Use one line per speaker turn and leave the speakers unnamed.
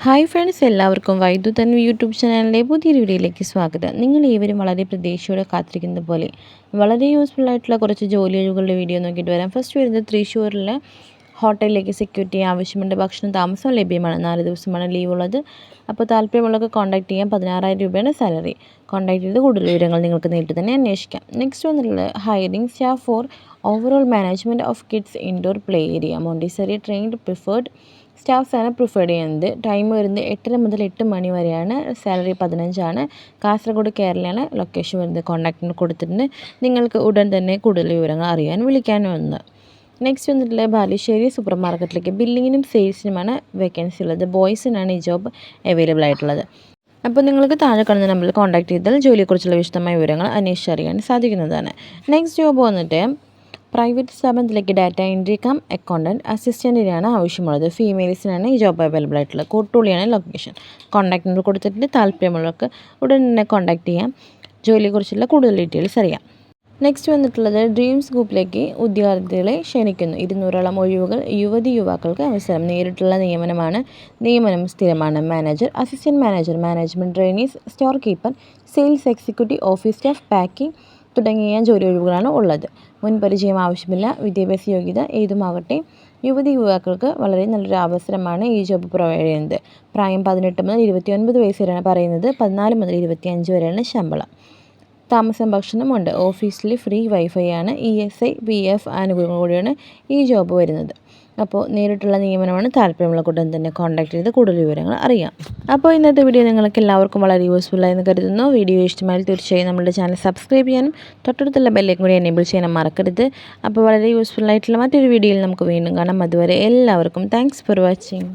Hi friends, എല്ലാവർക്കും വൈദ്യുതൻ YouTube ചാനലിൻ്റെ പുതിയൊരു വീഡിയോയിലേക്ക് സ്വാഗതം. നിങ്ങൾ ഏവരും വളരെ പ്രതീക്ഷയോടെ കാത്തിരിക്കുന്നത് പോലെ വളരെ യൂസ്ഫുൾ ആയിട്ടുള്ള കുറച്ച് ജോലി ഒഴിവുകളുടെ വീഡിയോ നോക്കിയിട്ട് വരാം. ഫസ്റ്റ് വരുന്നത് തൃശ്ശൂരിലെ ഹോട്ടലിലേക്ക് സെക്യൂരിറ്റി ആവശ്യമുണ്ട്. ഭക്ഷണം താമസം ലഭ്യമാണ്. 4 ദിവസമാണ് ലീവ് ഉള്ളത്. അപ്പോൾ താല്പര്യമുള്ളവർക്ക് കോൺടാക്ട് ചെയ്യാം. 16,000 രൂപയാണ് സാലറി. കോൺടാക്ട് ചെയ്ത് കൂടുതൽ വിവരങ്ങൾ നിങ്ങൾക്ക് നേരിട്ട് തന്നെ അന്വേഷിക്കാം. നെക്സ്റ്റ് വന്നിട്ടുള്ളത് hiring staff for overall management of kids indoor play area. Montessori trained preferred സ്റ്റാഫ്സാണ് പ്രിഫേർഡ് ചെയ്യുന്നത്. ടൈം വരുന്നത് 8:30 മുതൽ 8 മണി വരെയാണ്. സാലറി 15 ആണ്. കാസർഗോഡ് കേരളയാണ് ലൊക്കേഷൻ വരുന്നത്. കോൺടാക്റ്റിന് കൊടുത്തിട്ടുണ്ട്. നിങ്ങൾക്ക് ഉടൻ തന്നെ കൂടുതൽ വിവരങ്ങൾ അറിയാൻ വിളിക്കാനുണ്ട്. നെക്സ്റ്റ് വന്നിട്ടുള്ള ബാലുശ്ശേരി സൂപ്പർ മാർക്കറ്റിലേക്ക് ബില്ലിങ്ങിനും സെയിൽസിനുമാണ് വേക്കൻസി ഉള്ളത്. ബോയ്സിനാണ് ഈ ജോബ് അവൈലബിൾ ആയിട്ടുള്ളത്. അപ്പോൾ നിങ്ങൾക്ക് താഴെ കാണുന്ന നമ്പറിൽ കോൺടാക്ട് ചെയ്താൽ ജോലിയെക്കുറിച്ചുള്ള വിശദമായ വിവരങ്ങൾ അന്വേഷിച്ചറിയാൻ സാധിക്കുന്നതാണ്. നെക്സ്റ്റ് ജോബ് വന്നിട്ട് പ്രൈവറ്റ് സ്ഥാപനത്തിലേക്ക് ഡാറ്റ എൻട്രി കം അക്കൗണ്ടൻറ്റ് അസിസ്റ്റൻറ്റിനാണ് ആവശ്യമുള്ളത്. ഫീമെയിൽസിനാണ് ഈ ജോബ് അവൈലബിൾ ആയിട്ടുള്ളത്. കോട്ടൂളിയാണ് ലൊക്കേഷൻ. കോൺടാക്ട് നമ്പർ കൊടുത്തിട്ടുണ്ട്. താല്പര്യമുള്ളവർക്ക് ഉടൻ തന്നെ കോൺടാക്ട് ചെയ്യാം. ജോലിയെക്കുറിച്ചുള്ള കൂടുതൽ ഡീറ്റെയിൽസ് അറിയാം. നെക്സ്റ്റ് വന്നിട്ടുള്ളത് ഡ്രീംസ് ഗ്രൂപ്പിലേക്ക് ഉദ്യോഗാർത്ഥികളെ ക്ഷണിക്കുന്നു. 200ഓളം ഒഴിവുകൾ. യുവാക്കൾക്ക് അവസരം. നേരിട്ടുള്ള നിയമനമാണ്. നിയമനം സ്ഥിരമാണ്. Manager, assistant manager, management trainees, store keeper, sales executive, office staff, packing തുടങ്ങിയ ജോലി ഒഴിവുകളാണ് ഉള്ളത്. മുൻപരിചയം ആവശ്യമില്ല. വിദ്യാഭ്യാസ യോഗ്യത ഏതുമാകട്ടെ. യുവാക്കൾക്ക് വളരെ നല്ലൊരു അവസരമാണ് ഈ ജോബ് പ്രൊവൈഡ് ചെയ്യുന്നത്. പ്രായം 18 മുതൽ 29 വയസ്സ് വരെയാണ് പറയുന്നത്. 14 മുതൽ 25 വരെയാണ് ശമ്പളം. താമസം ഭക്ഷണമുണ്ട്. ഓഫീസിൽ ഫ്രീ വൈഫൈ ആണ്. ESI PF ആനുകൂല്യങ്ങൾ കൂടിയാണ് ഈ ജോബ് വരുന്നത്. അപ്പോൾ നേരിട്ടുള്ള നിയമനമാണ്. താല്പര്യമുള്ള ഉടൻ തന്നെ കോൺടാക്ട് ചെയ്ത് കൂടുതൽ വിവരങ്ങൾ അറിയാം. അപ്പോൾ ഇന്നത്തെ വീഡിയോ നിങ്ങൾക്ക് എല്ലാവർക്കും വളരെ യൂസ്ഫുള്ളായെന്ന് കരുതുന്നു. വീഡിയോ ഇഷ്ടമായാൽ തീർച്ചയായും നമ്മുടെ ചാനൽ സബ്സ്ക്രൈബ് ചെയ്യാനും തൊട്ടടുത്തുള്ള ബെല്ലേക്കും കൂടി എനേബിൾ ചെയ്യാനും മറക്കരുത്. അപ്പോൾ വളരെ യൂസ്ഫുള്ളായിട്ടുള്ള മറ്റൊരു വീഡിയോയിൽ നമുക്ക് വീണ്ടും കാണാം. അതുവരെ എല്ലാവർക്കും താങ്ക്സ് ഫോർ വാച്ചിങ്.